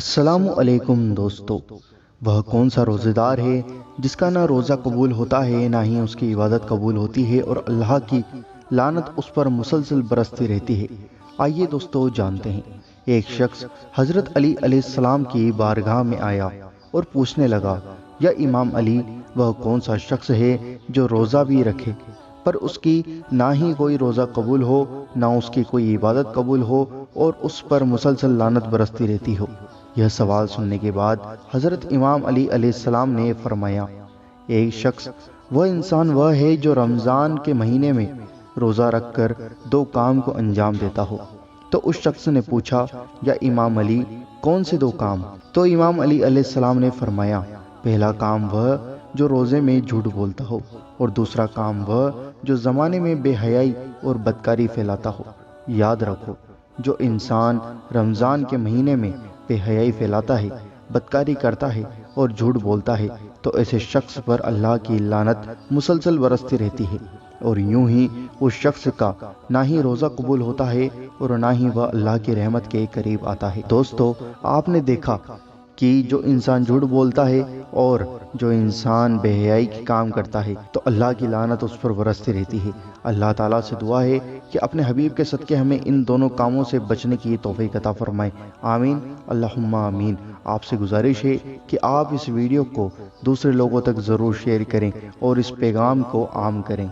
السلام علیکم دوستو۔ وہ کون سا روزے دار ہے جس کا نہ روزہ قبول ہوتا ہے نہ ہی اس کی عبادت قبول ہوتی ہے اور اللہ کی لعنت اس پر مسلسل برستی رہتی ہے؟ آئیے دوستو جانتے ہیں۔ ایک شخص حضرت علی علیہ السلام کی بارگاہ میں آیا اور پوچھنے لگا، یا امام علی، وہ کون سا شخص ہے جو روزہ بھی رکھے پر اس کی نہ ہی کوئی روزہ قبول ہو نہ اس کی کوئی عبادت قبول ہو اور اس پر مسلسل لعنت برستی رہتی ہو؟ یہ سوال سننے کے بعد حضرت امام علی علیہ السلام نے فرمایا، ایک شخص وہ انسان وہ ہے جو رمضان کے مہینے میں روزہ رکھ کر دو کام کو انجام دیتا ہو۔ تو اس شخص نے پوچھا، یا امام علی، کون سے دو کام؟ تو امام علی علیہ السلام نے فرمایا، پہلا کام وہ جو روزے میں جھوٹ بولتا ہو اور دوسرا کام وہ جو زمانے میں بے حیائی اور بدکاری پھیلاتا ہو۔ یاد رکھو، جو انسان رمضان کے مہینے میں بے حیائی پھیلاتا ہے، بدکاری کرتا ہے اور جھوٹ بولتا ہے تو ایسے شخص پر اللہ کی لعنت مسلسل برستی رہتی ہے، اور یوں ہی اس شخص کا نہ ہی روزہ قبول ہوتا ہے اور نہ ہی وہ اللہ کی رحمت کے قریب آتا ہے۔ دوستو، آپ نے دیکھا کہ جو انسان جھوٹ بولتا ہے اور جو انسان بے حیائی کی کام کرتا ہے تو اللہ کی لعنت اس پر برستی رہتی ہے۔ اللہ تعالیٰ سے دعا ہے کہ اپنے حبیب کے صدقے ہمیں ان دونوں کاموں سے بچنے کی توفیق عطا فرمائے، آمین اللہم آمین۔ آپ سے گزارش ہے کہ آپ اس ویڈیو کو دوسرے لوگوں تک ضرور شیئر کریں اور اس پیغام کو عام کریں۔